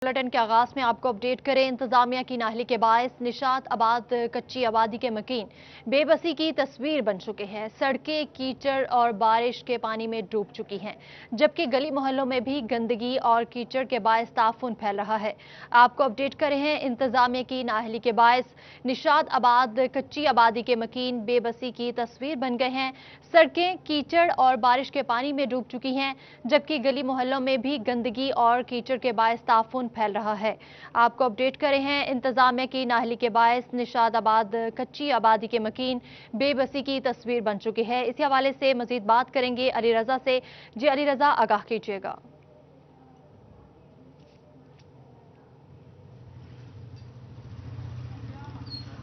Bulletin के आगाज में आपको अपडेट करें। इंतजामिया की नाहली के बायस निशात आबाद कच्ची आबादी के मकीन बेबसी की तस्वीर बन चुके हैं। सड़कें कीचड़ और बारिश के पानी में डूब चुकी हैं, जबकि गली मोहल्लों में भी गंदगी और कीचड़ के बायस ताफुन फैल रहा है। आपको अपडेट करें हैं, इंतजामिया की नाहली के बायस निशात आबाद कच्ची आबादी के मकीन बेबसी की तस्वीर बन गए हैं। सड़कें कीचड़ और बारिश के पानी में डूब चुकी हैं, जबकि गली मोहल्लों में भी गंदगी और कीचड़ के बायस ताफुन फैल रहा है। आपको अपडेट करें हैं, इंतजामिया की नाहली के बायस निशात आबाद कच्ची आबादी के मकीन बेबसी की तस्वीर बन चुकी है। इसी हवाले से मजीद बात करेंगे अली रजा से। जी अली रजा, आगाह कीजिएगा।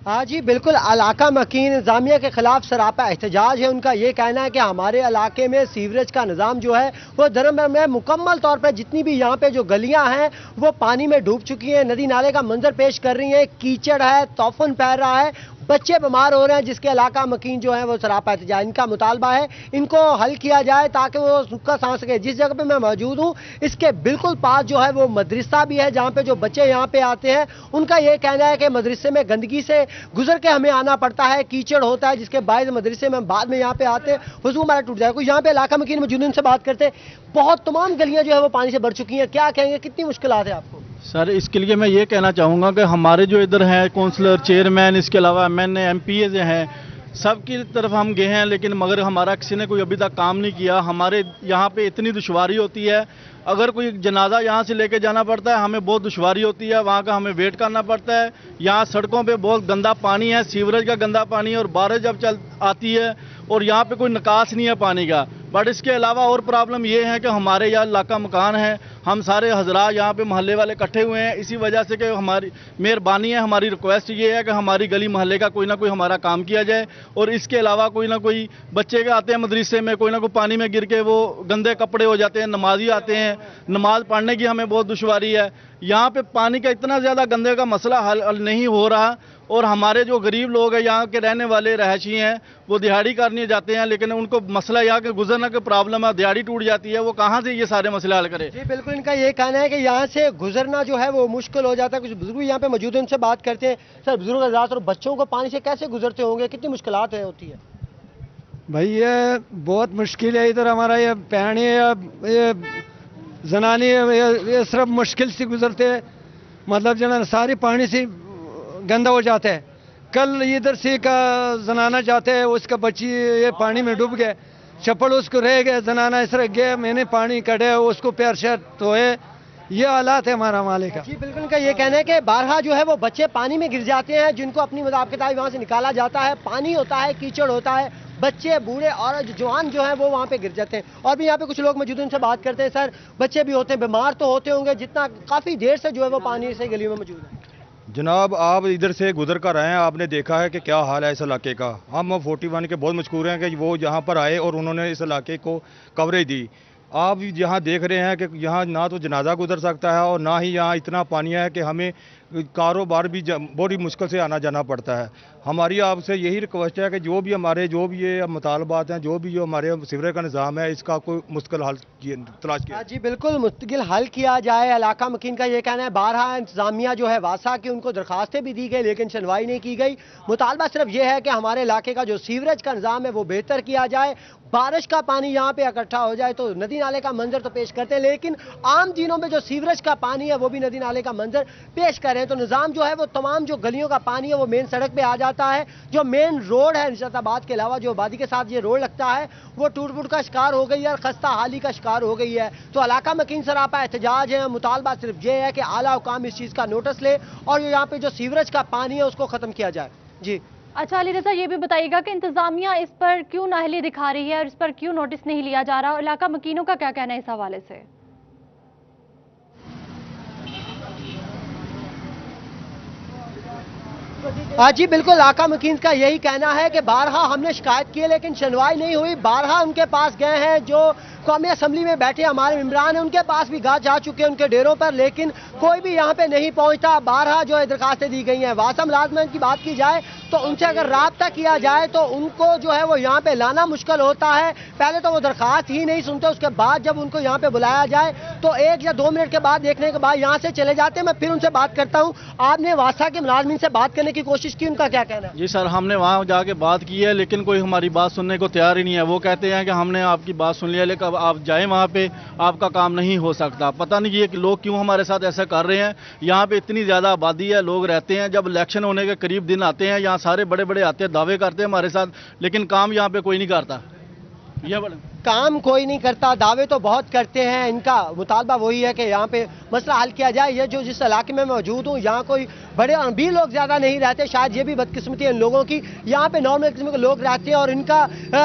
हाँ जी बिल्कुल, इलाका मकीन इंतजामिया के खिलाफ सरापा एहतजाज है। उनका ये कहना है कि हमारे इलाके में सीवरेज का निज़ाम जो है वो धर्म में मुकम्मल तौर पर जितनी भी यहाँ पे जो गलियाँ हैं वो पानी में डूब चुकी हैं, नदी नाले का मंजर पेश कर रही हैं, कीचड़ है, तौफन फैल रहा है, बच्चे बीमार हो रहे हैं, जिसके इलाका मकीन जो है वो सरापा एहतजाज। इनका मुतालबा है इनको हल किया जाए ताकि वो सूखा सांस सके। जिस जगह पे मैं मौजूद हूँ इसके बिल्कुल पास जो है वो मदरसा भी है, जहाँ पे जो बच्चे यहाँ पे आते हैं उनका ये कहना है कि मदरसे में गंदगी से गुजर के हमें आना पड़ता है, कीचड़ होता है, जिसके बायस मदरसे में बाद में यहाँ पे आते हैं वजू हमारा टूट जाए। कुछ यहाँ पे इलाका मकीन मौजूद उनसे बात करते। बहुत तमाम गलियाँ जो है वो पानी से भर चुकी हैं, क्या कहेंगे, कितनी मुश्किलात है आपको? सर, इसके लिए मैं ये कहना चाहूँगा कि हमारे जो इधर हैं काउंसलर, चेयरमैन, इसके अलावा एमएनए, एमपीए जो हैं, सबकी तरफ हम गए हैं, लेकिन मगर हमारा किसी ने कोई अभी तक काम नहीं किया। हमारे यहाँ पे इतनी दुश्वारी होती है, अगर कोई जनाजा यहाँ से लेके जाना पड़ता है हमें बहुत दुश्वारी होती है, वहाँ का हमें वेट करना पड़ता है। यहाँ सड़कों पे बहुत गंदा पानी है, सीवरेज का गंदा पानी है, और बारिश जब आती है और यहाँ पे कोई निकास नहीं है पानी का। बट इसके अलावा और प्रॉब्लम ये है कि हमारे यहाँ इलाका मकान है, हम सारे हजरा यहाँ पे मोहल्ले वाले इकट्ठे हुए हैं, इसी वजह से कि हमारी मेहरबानी है, हमारी रिक्वेस्ट ये है कि हमारी गली मोहल्ले का कोई ना कोई हमारा काम किया जाए। और इसके अलावा कोई ना कोई बच्चे के आते हैं मदरसे में, कोई ना कोई पानी में गिर के वो गंदे कपड़े हो जाते हैं, नमाजी आते हैं, नमाज पढ़ने की हमें बहुत दुश्वारी है। यहाँ पे पानी का इतना ज़्यादा गंदे का मसला हल नहीं हो रहा, और हमारे जो गरीब लोग हैं, यहाँ के रहने वाले रहायशी हैं, वो दिहाड़ी करने जाते हैं, लेकिन उनको मसला यहाँ के गुजरने का प्रॉब्लम है, दिहाड़ी टूट जाती है, वो कहाँ से ये सारे मसले हल करें? जी बिल्कुल, इनका ये कहना है कि यहाँ से गुजरना जो है वो मुश्किल हो जाता है। कुछ बुजुर्ग यहाँ पे मौजूद हैं, उनसे बात करते हैं। सर, बुजुर्ग हज़रात और बच्चों को पानी से कैसे गुजरते होंगे, कितनी मुश्किलात होती है? भाई ये बहुत मुश्किल है, इधर हमारा ये पानी ये जनानी ये सिर्फ मुश्किल से गुजरते हैं, मतलब जना सारी पानी से गंदा हो जाता है। कल इधर से का जनाना जाते है, उसका बच्ची ये पानी में डूब गए, चप्पल उसको रह गए, जनाना इस तरह गया, मैंने पानी कढ़े उसको पैर शर्ट धोए, ये हालात है हमारा मालिक का। जी बिल्कुल, इनका ये कहना है कि बारहा जो है वो बच्चे पानी में गिर जाते हैं, जिनको अपनी मदाब के वहाँ से निकाला जाता है, पानी होता है, कीचड़ होता है, बच्चे, बूढ़े और जवान जो है वो वहाँ पे गिर जाते हैं। और भी यहाँ पे कुछ लोग मौजूद हैं, उनसे बात करते हैं। सर, बच्चे भी होते हैं, बीमार तो होते होंगे, जितना काफ़ी देर से जो है वो पानी से गली में मौजूद है। जनाब, आप इधर से गुजर कर आए हैं, आपने देखा है कि क्या हाल है इस इलाके का। हम 41 के बहुत मशहूर हैं कि वो यहाँ पर आए और उन्होंने इस इलाके को कवरेज दी। आप यहाँ देख रहे हैं कि यहाँ ना तो जनाजा गुजर सकता है और ना ही यहाँ इतना पानी है कि हमें कारोबार भी बड़ी मुश्किल से आना जाना पड़ता है। हमारी आपसे यही रिक्वेस्ट है कि जो भी ये मुतालबात हैं, जो भी जो हमारे सीवरेज का निज़ाम है, इसका कोई मुश्किल हल तलाश किया। जी बिल्कुल, मुस्तकिल हल किया जाए। इलाका मकीन का ये कहना है, बारहा इंतजामिया जो है वासा की उनको दरखास्तें भी दी गई, लेकिन सुनवाई नहीं की गई। मुतालबा सिर्फ ये है कि हमारे इलाके का जो सीवरेज का निज़ाम है वो बेहतर किया जाए, बारिश का पानी यहाँ पे इकट्ठा हो जाए तो नदी नाले का मंजर तो पेश करते हैं, लेकिन आम दिनों में जो सीवरेज का पानी है वो भी नदी नाले का मंजर पेश कर रहे हैं। तो निज़ाम जो है वो तमाम जो गलियों का पानी है वो मेन सड़क पे आ जाता है। जो मेन रोड है निशाताबाद के अलावा जो आबादी के साथ ये रोड लगता है वो टूट फूट का शिकार हो गई है और खस्ता हाली का शिकार हो गई है। तो इलाका मकीन सरापा एहतजाज है। मुतालबा सिर्फ ये है कि आला हुकाम इस चीज़ का नोटिस ले और यहाँ पे जो सीवरेज का पानी है उसको ख़त्म किया जाए। जी अच्छा अली रजा, ये भी बताइएगा कि इंतजामिया इस पर क्यों नाहली दिखा रही है और इस पर क्यों नोटिस नहीं लिया जा रहा, और इलाका मकीनों का क्या कहना है इस हवाले से? तो जी जी बिल्कुल, आका मकीन का यही कहना है कि बारहा हमने शिकायत की है लेकिन सुनवाई नहीं हुई। बारहा उनके पास गए हैं, जो कौमी असम्बली में बैठे हमारे मेंबरान हैं उनके पास भी जा चुके हैं उनके डेरों पर, लेकिन कोई भी यहाँ पे नहीं पहुँचता। बारहा जो है दरखास्तें दी गई हैं। वासा मुलाजमत की बात की जाए तो उनसे अगर राब्ता किया जाए तो उनको जो है वो यहाँ पे लाना मुश्किल होता है। पहले तो वो दरखास्त ही नहीं सुनते, उसके बाद जब उनको यहाँ पे बुलाया जाए तो 1 या 2 मिनट के बाद देखने के बाद यहाँ से चले जाते हैं। मैं फिर उनसे बात करता हूँ। आपने वासा के मुलाजमीन से बात करने की कोशिश की, उनका क्या कहना है? जी सर, हमने वहाँ जाके बात की है लेकिन कोई हमारी बात सुनने को तैयार ही नहीं है। वो कहते हैं कि हमने आपकी बात सुन लिया लेकिन अब आप जाएं वहाँ पे, आपका काम नहीं हो सकता। पता नहीं ये लोग क्यों हमारे साथ ऐसा कर रहे हैं। यहाँ पे इतनी ज़्यादा आबादी है, लोग रहते हैं, जब इलेक्शन होने के करीब दिन आते हैं यहाँ सारे बड़े बड़े आते हैं, दावे करते हैं हमारे साथ, लेकिन काम यहाँ पे कोई नहीं करता। ये बड़े काम कोई नहीं करता, दावे तो बहुत करते हैं। इनका मुतालबा वही है कि यहाँ पे मसला हल किया जाए। ये जो जिस इलाके में मौजूद हूँ यहाँ कोई बड़े अमीर लोग ज़्यादा नहीं रहते, शायद ये भी बदकिस्मती है इन लोगों की। यहाँ पे नॉर्मल किस्म के लोग रहते हैं और इनका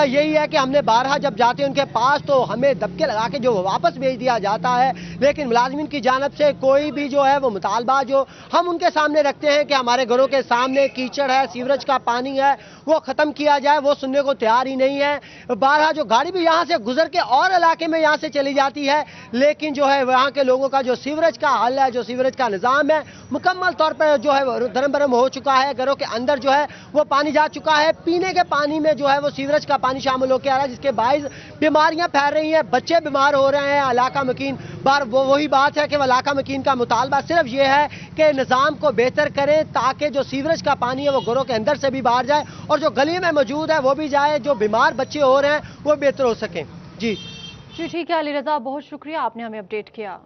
यही है कि हमने बारहा जब जाते हैं उनके पास तो हमें दबके लगा के जो वापस भेज दिया जाता है, लेकिन मुलाजमीन की जानब से कोई भी जो है वो मुतालबा जो हम उनके सामने रखते हैं कि हमारे घरों के सामने कीचड़ है, सीवरेज का पानी है, वो ख़त्म किया जाए, वो सुनने को तैयार ही नहीं है। बारहा जो गाड़ी भी यहाँ से गुजर के और इलाके में यहाँ से चली जाती है, लेकिन जो है वहाँ के लोगों का जो सीवरेज का हल है, जो सीवरेज का निज़ाम है, मुकम्मल तौर पर जो है धर्म भरम हो चुका है। घरों के अंदर जो है वो पानी जा चुका है। पीने के पानी में जो है वो सीवरेज का पानी शामिल होकर आ रहा है, जिसके बाइस बीमारियां फैल रही हैं, बच्चे बीमार हो रहे हैं। इलाका मकीन बार वही बात है कि इलाका मकीन का मुतालबा सिर्फ ये है कि निज़ाम को बेहतर करें ताकि जो सीवरेज का पानी है वो घरों के अंदर से भी बाहर जाए और जो गली में मौजूद है वो भी जाए, जो बीमार बच्चे हो रहे हैं वो बेहतर हो सकें। जी ठीक है अली रजा, बहुत शुक्रिया, आपने हमें अपडेट किया।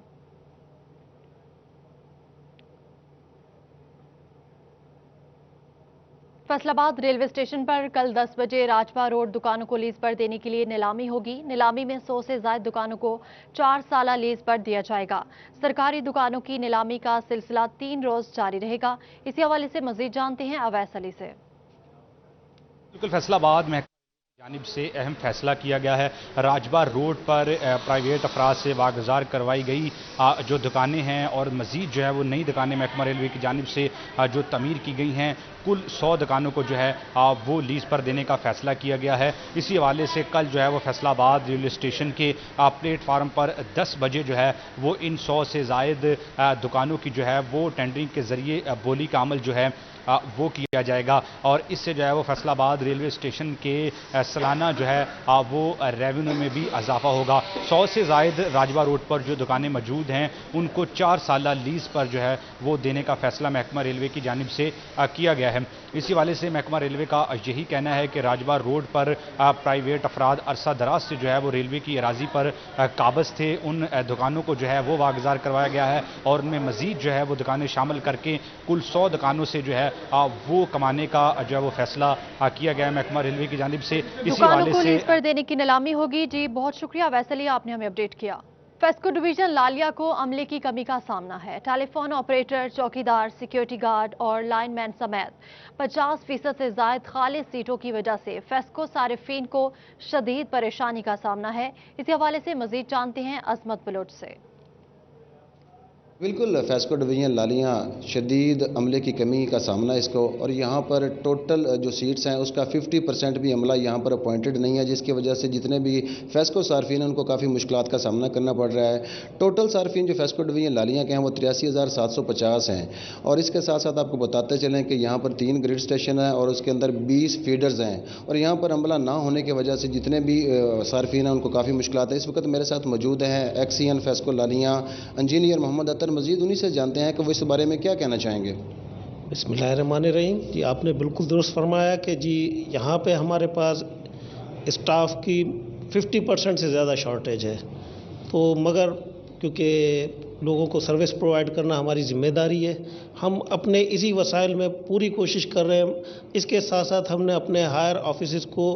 फैसलाबाद रेलवे स्टेशन पर कल 10 बजे राजभा रोड दुकानों को लीज पर देने के लिए नीलामी होगी। नीलामी में 100 से ज्यादा दुकानों को 4 साल लीज पर दिया जाएगा। सरकारी दुकानों की नीलामी का सिलसिला 3 रोज जारी रहेगा। इसी हवाले से मजीद जानते हैं अवैस अली से। बिल्कुल, फैसलाबाद में जानिब से अहम फैसला किया गया है। राजभा रोड पर प्राइवेट अफराद से वागुजार करवाई गई जो दुकानें हैं और मज़ीद जो है वो नई दुकानें महकमा रेलवे की जानिब से जो तमीर की गई हैं, कुल 100 दुकानों को जो है वो लीज पर देने का फैसला किया गया है। इसी हवाले से कल जो है वो फैसलाबाद रेलवे स्टेशन के प्लेटफार्म पर 10 बजे जो है वो इन 100 से ज़ायद दुकानों की जो है वो टेंडरिंग के ज़रिए बोली का अमल जो है वो किया जाएगा और इससे जो है वो फैसलाबाद रेलवे स्टेशन के सालाना जो है वो रेवेन्यू में भी इजाफा होगा। 100 से ज़ायद राजभा रोड पर जो दुकानें मौजूद हैं उनको 4 साल लीज पर जो है वो देने का फैसला महकमा रेलवे की जानिब से किया गया है। इसी वाले से महकमा रेलवे का यही कहना है कि राजभा रोड पर प्राइवेट अफराद अरसा दराज से जो है वो रेलवे की अराजी पर काबज थे, उन दुकानों को जो है वो वागुजार करवाया गया है और उनमें मजीद जो है वो दुकानें शामिल करके कुल 100 दुकानों से जो है वो कमाने का जो है वो फैसला किया गया है महकमा रेलवे की जानिब से। इसी वाले से लीज पर देने की नीलामी होगी। जी बहुत शुक्रिया वैसली, आपने हमें अपडेट किया। फेस्को डिवीजन लालिया को अमले की कमी का सामना है। टेलीफोन ऑपरेटर, चौकीदार, सिक्योरिटी गार्ड और लाइनमैन समेत 50% से ज्यादा खाली सीटों की वजह से फेस्को सारिफीन को शदीद परेशानी का सामना है। इसी हवाले से मजीद जानते हैं अजमत बलोच से। बिल्कुल, फेस्को डिवीजन लालियाँ शदीद अमले की कमी का सामना इसको, और यहाँ पर टोटल जो सीट्स हैं उसका 50% भी अमला यहाँ पर अपॉइंटेड नहीं है, जिसकी वजह से जितने भी फेस्को सार्फिन हैं उनको काफ़ी मुश्किलात का सामना करना पड़ रहा है। टोटल सार्फिन जो फेस्को डिवीजन लालियाँ के हैं वो 83,750 हैं और इसके साथ साथ आपको बताते चलें कि यहाँ पर 3 ग्रिड स्टेशन है और उसके अंदर 20 फीडर्स हैं और यहाँ पर अमला ना होने की वजह से जितने भी सार्फिन हैं उनको काफ़ी मुश्किलात है। इस वक्त मेरे साथ मौजूद हैं एक्सीएन फेस्को लालियाँ इंजीनियर मोहम्मद अतर। मजीद उन्हीं से जानते हैं कि वो इस बारे में क्या कहना चाहेंगे। बिस्मिल्लाहिर्रहमानिर्रहीम। जी आपने बिल्कुल दुरुस्त फरमाया कि जी यहाँ पे हमारे पास स्टाफ की 50% से ज़्यादा शॉर्टेज है, तो मगर क्योंकि लोगों को सर्विस प्रोवाइड करना हमारी ज़िम्मेदारी है, हम अपने इसी वसाइल में पूरी कोशिश कर रहे हैं। इसके साथ साथ हमने अपने हायर ऑफिस को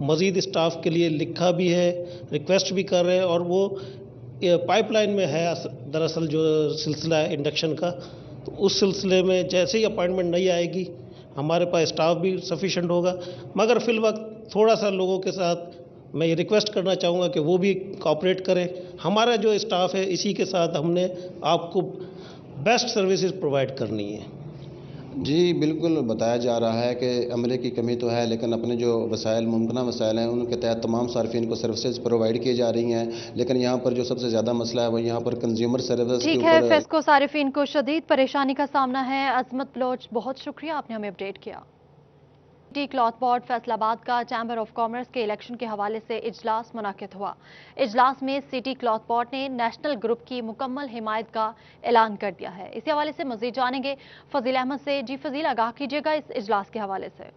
मज़ीद स्टाफ के लिए लिखा भी है, रिक्वेस्ट भी कर रहे हैं और वो पाइपलाइन में है दरअसल जो सिलसिला है इंडक्शन का। तो उस सिलसिले में जैसे ही अपॉइंटमेंट नहीं आएगी हमारे पास स्टाफ भी सफिशेंट होगा, मगर फिल वक्त थोड़ा सा लोगों के साथ मैं ये रिक्वेस्ट करना चाहूँगा कि वो भी कोऑपरेट करें। हमारा जो स्टाफ है इसी के साथ हमने आपको बेस्ट सर्विसेज प्रोवाइड करनी है। جی بالکل بتایا جا رہا ہے کہ عملے کی کمی تو ہے، لیکن اپنے جو وسائل ممکنہ وسائل ہیں ان کے تحت تمام صارفین کو سروسز پرووائڈ کی جا رہی ہیں، لیکن یہاں پر جو سب سے زیادہ مسئلہ ہے وہ یہاں پر کنزیومر سروس کے ٹھیک ہے، اوپر فیسکو صارفین کو شدید پریشانی کا سامنا ہے۔ عظمت بلوچ، بہت شکریہ، آپ نے ہمیں اپڈیٹ کیا۔ سٹی کلاتھ بورڈ فیصل آباد کا چیمبر آف کامرس کے الیکشن کے حوالے سے اجلاس منعقد ہوا۔ اجلاس میں سٹی کلاتھ بورڈ نے نیشنل گروپ کی مکمل حمایت کا اعلان کر دیا ہے۔ اسی حوالے سے مزید جانیں گے فضیل احمد سے۔ جی فضیل، آگاہ کیجیے گا اس اجلاس کے حوالے سے۔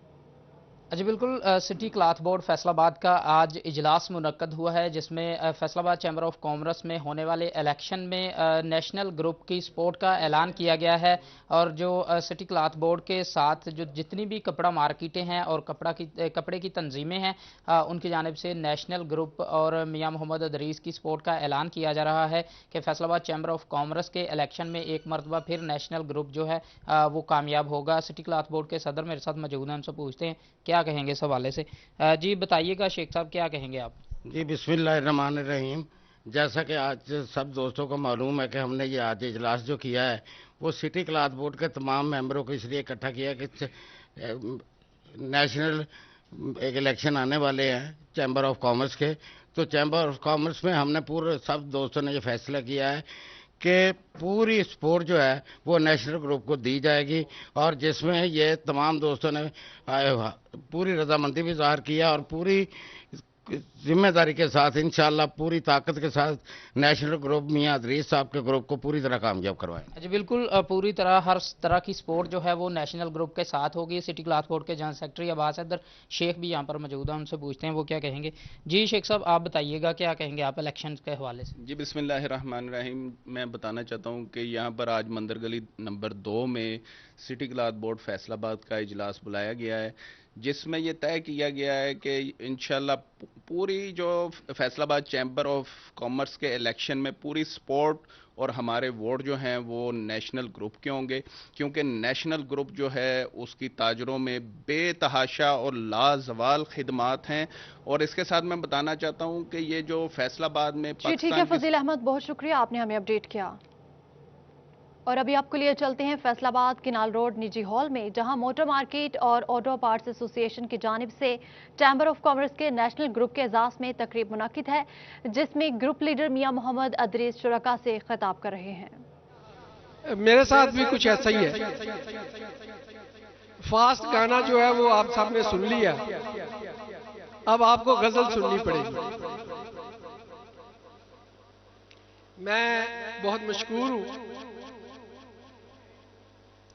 جی بالکل، سٹی کلاتھ بورڈ فیصل آباد کا آج اجلاس منعقد ہوا ہے، جس میں فیصل آباد چیمبر آف کامرس میں ہونے والے الیکشن میں نیشنل گروپ کی سپورٹ کا اعلان کیا گیا ہے، اور جو سٹی کلاتھ بورڈ کے ساتھ جو جتنی بھی کپڑا مارکیٹیں ہیں اور کپڑے کی تنظیمیں ہیں، ان کی جانب سے نیشنل گروپ اور میاں محمد ادریس کی سپورٹ کا اعلان کیا جا رہا ہے کہ فیصل آباد چیمبر آف کامرس کے الیکشن میں ایک مرتبہ پھر نیشنل گروپ جو ہے وہ کامیاب ہوگا۔ سٹی کلاتھ بورڈ کے صدر میرے ساتھ موجود ہیں، ہم سے پوچھتے ہیں کیا کہیں گے اس حوالے سے۔ جی بتائیے گا شیخ صاحب، کیا کہیں گے آپ؟ جی بسم اللہ الرحمن الرحیم۔ جیسا کہ آج سب دوستوں کو معلوم ہے کہ ہم نے یہ آج اجلاس جو کیا ہے وہ سٹی کلاتھ بورڈ کے تمام ممبروں کو اس لیے اکٹھا کیا کہ نیشنل ایک الیکشن آنے والے ہیں چیمبر آف کامرس کے، تو چیمبر آف کامرس میں ہم نے پورے سب دوستوں نے یہ فیصلہ کیا ہے کہ پوری سپورٹ جو ہے وہ نیشنل گروپ کو دی جائے گی، اور جس میں یہ تمام دوستوں نے پوری رضامندی بھی ظاہر کیا اور پوری ذمہ داری کے ساتھ انشاءاللہ پوری طاقت کے ساتھ نیشنل گروپ میاں ادریس صاحب کے گروپ کو پوری طرح کامیاب کروائیں۔ جی بالکل، پوری طرح ہر طرح کی سپورٹ جو ہے وہ نیشنل گروپ کے ساتھ ہوگی۔ سٹی کلاتھ بورڈ کے جنرل سیکرٹری عباس حیدر شیخ بھی یہاں پر موجود ہیں، ان سے پوچھتے ہیں وہ کیا کہیں گے۔ جی شیخ صاحب، آپ بتائیے گا کیا کہیں گے آپ الیکشن کے حوالے سے؟ جی بسم اللہ الرحمن الرحیم۔ میں بتانا چاہتا ہوں کہ یہاں پر آج مندر گلی نمبر 2 میں سٹی کلاتھ بورڈ فیصل آباد کا اجلاس بلایا گیا ہے، جس میں یہ طے کیا گیا ہے کہ انشاءاللہ پوری جو فیصل آباد چیمبر آف کامرس کے الیکشن میں پوری سپورٹ اور ہمارے ووٹ جو ہیں وہ نیشنل گروپ کے ہوں گے، کیونکہ نیشنل گروپ جو ہے اس کی تاجروں میں بے تحاشا اور لازوال خدمات ہیں۔ اور اس کے ساتھ میں بتانا چاہتا ہوں کہ یہ جو فیصل آباد میں جی ٹھیک ہے فضیل احمد، بہت شکریہ، آپ نے ہمیں اپڈیٹ کیا۔ اور ابھی آپ کو لیے چلتے ہیں فیصل آباد کنال روڈ نجی ہال میں، جہاں موٹر مارکیٹ اور آٹو پارٹس ایسوسی ایشن کی جانب سے چیمبر آف کامرس کے نیشنل گروپ کے اعزاز میں تقریب منعقد ہے، جس میں گروپ لیڈر میاں محمد ادریس شرکا سے خطاب کر رہے ہیں۔ میرے ساتھ بھی کچھ ایسا ہی ہے، فاسٹ گانا جو ہے وہ آپ سب نے سن لیا، اب آپ کو غزل سننی پڑے گی۔ میں بہت مشکور ہوں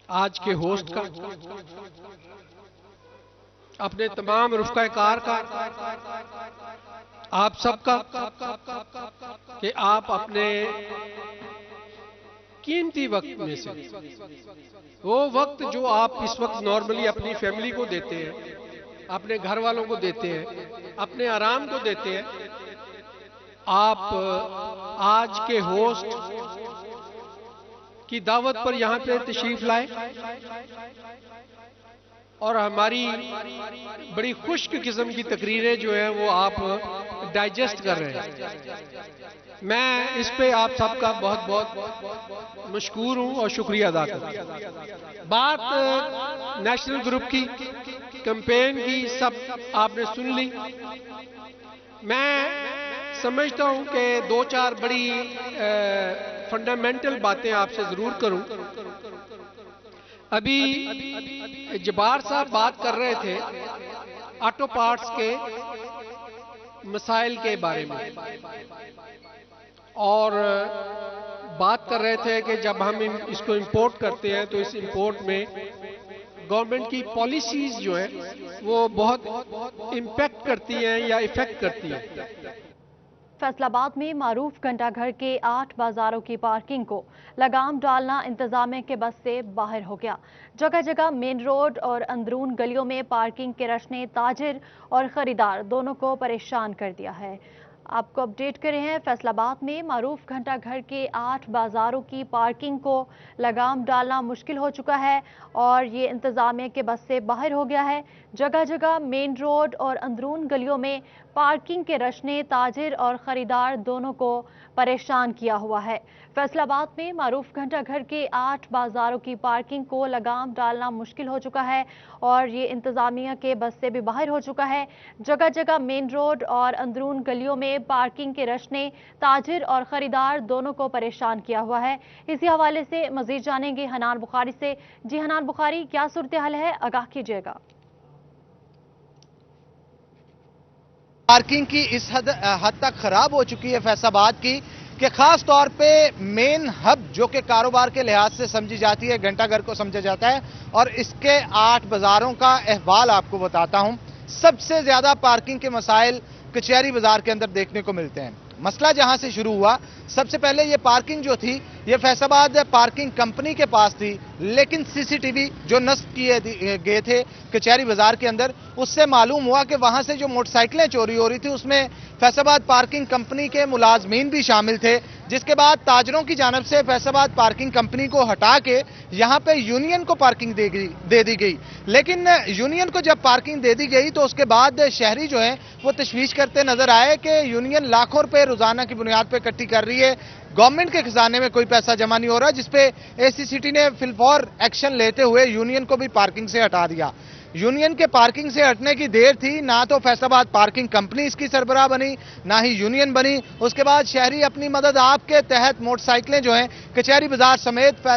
آج کے ہوسٹ کا، اپنے تمام رفقۂ کار کا، آپ سب کا، کہ آپ اپنے قیمتی وقت میں سے وہ وقت جو آپ اس وقت نارملی اپنی فیملی کو دیتے ہیں، اپنے گھر والوں کو دیتے ہیں، اپنے آرام کو دیتے ہیں، آپ آج کے ہوسٹ کی دعوت پر یہاں پہ تشریف لائے اور ہماری بڑی خشک قسم کی تقریریں جو ہیں وہ آپ ڈائجسٹ کر رہے ہیں۔ میں اس پہ آپ سب کا بہت بہت مشکور ہوں اور شکریہ ادا کرتا ہوں۔ بات نیشنل گروپ کی کمپین کی سب آپ نے سن لی۔ میں سمجھتا ہوں کہ 2-4 بڑی فنڈامنٹل باتیں آپ سے ضرور کروں۔ ابھی جبار صاحب بات کر رہے تھے آٹو پارٹس کے مسائل کے بارے میں، اور بات کر رہے تھے کہ جب ہم اس کو امپورٹ کرتے ہیں تو اس امپورٹ میں گورنمنٹ کی پالیسیز جو ہیں وہ بہت امپیکٹ کرتی ہیں یا افیکٹ کرتی ہیں۔ فیصل آباد میں معروف گھنٹہ گھر کے 8 بازاروں کی پارکنگ کو لگام ڈالنا انتظامیہ کے بس سے باہر ہو گیا۔ جگہ جگہ مین روڈ اور اندرون گلیوں میں پارکنگ کے رش نے تاجر اور خریدار دونوں کو پریشان کر دیا ہے۔ آپ کو اپڈیٹ کرے ہیں، فیصل آباد میں معروف گھنٹہ گھر کے 8 بازاروں کی پارکنگ کو لگام ڈالنا مشکل ہو چکا ہے اور یہ انتظامیہ کے بس سے باہر ہو گیا ہے۔ جگہ جگہ مین روڈ اور اندرون گلیوں میں पार्किंग के रश ने ताजिर और खरीदार दोनों को परेशान किया हुआ है। फैसलाबाद में मारूफ घंटा घर के 8 बाजारों की पार्किंग को लगाम डालना मुश्किल हो चुका है और ये इंतजामिया के बस से भी बाहर हो चुका है। जगह जगह मेन रोड और अंदरून गलियों में पार्किंग के रश ने ताजिर और खरीदार दोनों को परेशान किया हुआ है। इसी हवाले से मजीद जानेंगे हनान बुखारी से। जी हनान बुखारी, क्या सूरत हाल है, आगाह कीजिएगा। पार्किंग की इस हद तक खराब हो चुकी है फैसलाबाद की कि खास तौर पे मेन हब जो कि कारोबार के लिहाज से समझी जाती है, घंटाघर को समझा जाता है, और इसके 8 बाजारों का अहवाल आपको बताता हूं। सबसे ज्यादा पार्किंग के मसाइल कचहरी बाजार के अंदर देखने को मिलते हैं। मसला जहां से शुरू हुआ, सबसे पहले ये पार्किंग जो थी ये फैसलाबाद पार्किंग कंपनी के पास थी, लेकिन सीसीटीवी जो नस्ब किए गए थे कचहरी बाजार के अंदर, उससे मालूम हुआ कि वहां से जो मोटरसाइकिलें चोरी हो रही थी उसमें फैसलाबाद पार्किंग कंपनी के मुलाजमीन भी शामिल थे। जिसके बाद ताजरों की जानिब से फैसलाबाद पार्किंग कंपनी को हटा के यहां पे यूनियन को पार्किंग दे दी गई। लेकिन यूनियन को जब पार्किंग दे दी गई तो उसके बाद शहरी जो है वो तशवीश करते नजर आए कि यूनियन लाखों रुपए रोजाना की बुनियाद पर इकट्ठी कर रही है, गवर्नमेंट के खजाने में कोई पैसा जमा नहीं हो रहा, जिसपे एसीसीटी ने फिलफौर एक्शन लेते हुए यूनियन को भी पार्किंग से हटा दिया। यूनियन के पार्किंग से हटने की देर थी, ना तो फैसलाबाद पार्किंग कंपनी इसकी सरबराह बनी, ना ही यूनियन बनी। उसके बाद शहरी अपनी मदद आप के तहत मोटरसाइकिलें जो हैं कचहरी बाजार समेत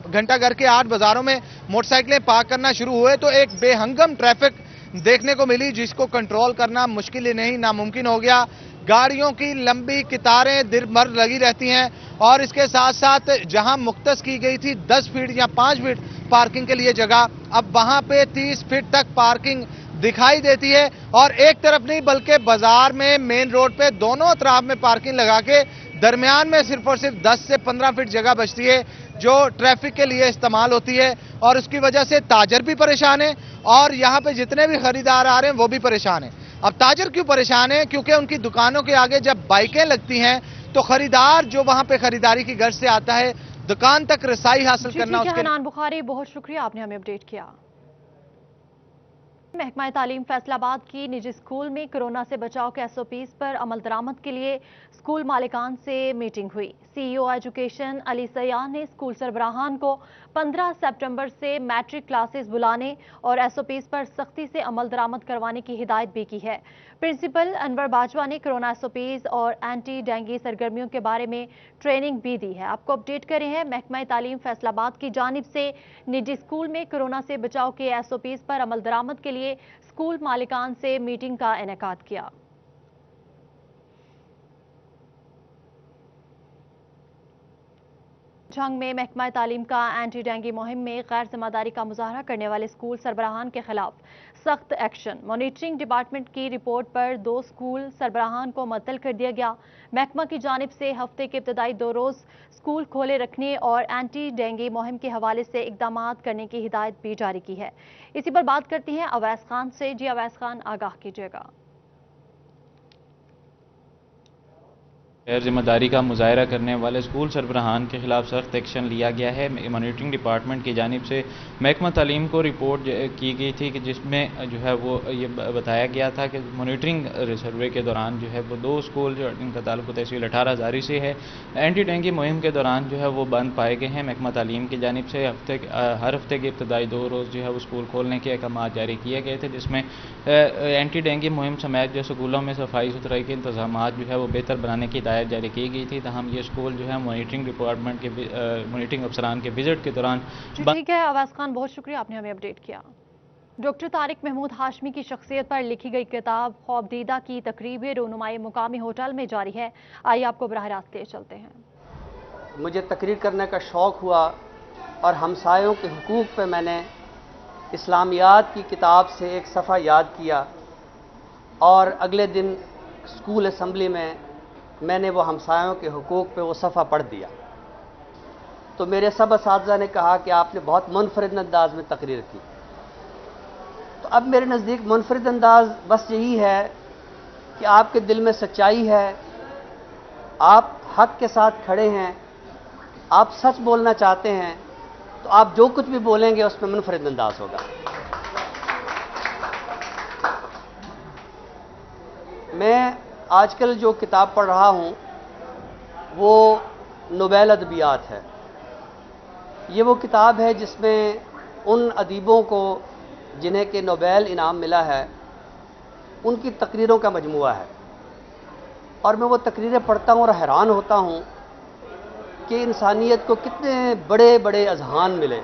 घंटाघर के 8 बाजारों में मोटरसाइकिलें पार्क करना शुरू हुए तो एक बेहंगम ट्रैफिक देखने को मिली, जिसको कंट्रोल करना मुश्किल ही नहीं नामुमकिन हो गया। गाड़ियों की लंबी कतारें दिन भर लगी रहती हैं और इसके साथ साथ जहां मुख्तस की गई थी 10 फीट या 5 फीट पार्किंग के लिए जगह, अब वहां पे 30 फीट तक पार्किंग दिखाई देती है। और एक तरफ नहीं बल्कि बाजार में मेन रोड पे दोनों अतराफ में पार्किंग लगा के दरमियान में सिर्फ और सिर्फ 10 से 15 फीट जगह बचती है जो ट्रैफिक के लिए इस्तेमाल होती है। और उसकी वजह से ताजर भी परेशान है और यहाँ पे जितने भी खरीदार आ रहे हैं वो भी परेशान है। अब ताजर क्यों परेशान है? क्योंकि उनकी दुकानों के आगे जब बाइकें लगती हैं तो खरीदार जो वहां पे खरीदारी की गर्ज से आता है दुकान तक रसाई हासिल करना उसके। हनान बुखारी, बहुत शुक्रिया, आपने हमें अपडेट किया। महकमा तालीम फैसलाबाद की निजी स्कूल में कोरोना से बचाव के SOPs पर अमल दरामद के लिए स्कूल मालिकान से मीटिंग हुई। CEO एजुकेशन अली सयान ने स्कूल सरबराहान को 15 सितंबर से मैट्रिक क्लासेस बुलाने और SOPs पर सख्ती से अमल दरामद करवाने की हिदायत भी की है। प्रिंसिपल अनवर बाजवा ने कोरोना SOPs और एंटी डेंगू सरगर्मियों के बारे में ट्रेनिंग भी दी है। आपको अपडेट करे हैं महकमा तालीम फैसलाबाद की जानिब से निजी स्कूल में कोरोना से बचाव के SOPs पर अमल दरामद के लिए स्कूल मालिकान से मीटिंग का इनेकाद किया। झंग में महकमा तालीम का एंटी डेंगू मुहिम में गैर जिम्मेदारी का मुजाहरा करने वाले स्कूल सरबराहान के खिलाफ सख्त एक्शन। मॉनिटरिंग डिपार्टमेंट की रिपोर्ट पर 2 स्कूल सरबराहान को मुअत्तल कर दिया गया। महकमा की जानिब से हफ्ते के इब्तदाई 2 रोज स्कूल खोले रखने और एंटी डेंगू मुहिम के हवाले से इकदाम करने की हिदायत भी जारी की है। इसी पर बात करती हैं अवैस खान से। जी अवैस खान, आगाह कीजिएगा। गैर जिम्मेदारी का मुजाहरा करने वाले स्कूल सरबराहान के खिलाफ सख्त एक्शन लिया गया है। मॉनिटरिंग डिपार्टमेंट की जानिब से महकमा तालीम को रिपोर्ट की गई थी कि जिसमें जो है वो ये बताया गया था कि मॉनिटरिंग सर्वे के दौरान जो है वो 2 स्कूल जो इनका ताल्लुक तहसील 18 हज़ारी से है एंटी डेंगू मुहिम के दौरान जो है वो बंद पाए गए हैं। महकमा तालीम की जानिब से हर हफ्ते के इब्तदाई 2 रोज़ जो है वो स्कूल खोलने के अहकाम जारी किए गए थे, जिसमें एंटी डेंगू मुहिम समेत जो स्कूलों में सफाई सुथराई के इंतजाम जो है वो बेहतर बनाने की जारी की गई थी। तहम ये स्कूल जो है मॉनिटरिंग डिपार्टमेंट के मॉनिटरिंग अफसरान के विजिट के दौरान। ठीक है अवैस खान, बहुत शुक्रिया, आपने हमें अपडेट किया। डॉक्टर तारिक महमूद हाशमी की शख्सियत पर लिखी गई किताब खौफदीदा की तकरीब रूनुमाई मुकामी होटल में जारी है। आइए आपको बराह रास्त ले चलते हैं। मुझे तकरीर करने का शौक़ हुआ और हमसायों के हुकूक पे मैंने इस्लामियात की किताब से एक सफ़ा याद किया और अगले दिन स्कूल असम्बली में मैंने वो हमसायों के हुकूक पे वो सफ़ा पढ़ दिया। तो मेरे सब असातिज़ा ने कहा कि आपने बहुत मुनफरिद अंदाज में तकरीर की। तो अब मेरे नज़दीक मुनफरिद अंदाज बस यही है कि आपके दिल में सच्चाई है, आप हक़ के साथ खड़े हैं, आप सच बोलना चाहते हैं, तो आप जो कुछ भी बोलेंगे उसमें मुनफरिद अंदाज होगा। मैं आजकल जो किताब पढ़ रहा हूँ वो नोबेल अदबियात है। ये वो किताब है जिसमें उन अदीबों को जिन्हें कि नोबेल इनाम मिला है उनकी तकरीरों का मजमूआ है। और मैं वो तकरीरें पढ़ता हूँ और हैरान होता हूँ कि इंसानियत को कितने बड़े बड़े अजहान मिले,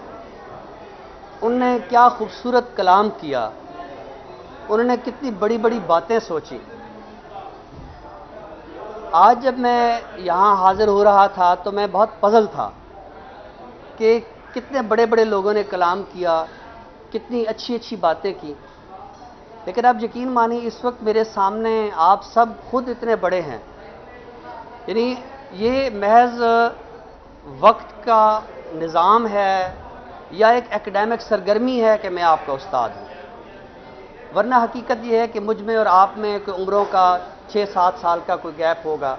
उनने क्या खूबसूरत कलाम किया, उन्होंने कितनी बड़ी बड़ी बातें सोची। आज जब मैं यहाँ हाज़िर हो रहा था तो मैं बहुत पज़ल था कि कितने बड़े बड़े लोगों ने कलाम किया, कितनी अच्छी अच्छी बातें की। लेकिन आप यकीन मानिए इस वक्त मेरे सामने आप सब खुद इतने बड़े हैं, यानी ये महज वक्त का निज़ाम है या एक एकेडमिक सरगर्मी है कि मैं आपका उस्ताद हूँ, वरना हकीकत ये है कि मुझ में और आप में कोई उम्रों का 6-7 साल का कोई गैप होगा।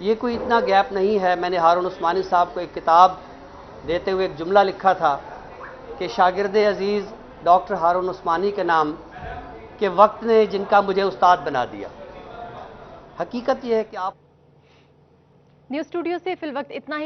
ये कोई इतना गैप नहीं है। मैंने हारून उस्मानी साहब को एक किताब देते हुए एक जुमला लिखा था कि शागिर्द अजीज़ डॉक्टर हारून उस्मानी के नाम के वक्त ने जिनका मुझे उस्ताद बना दिया। हकीकत ये है कि आप न्यूज़ स्टूडियो से फिल वक्त इतना ही।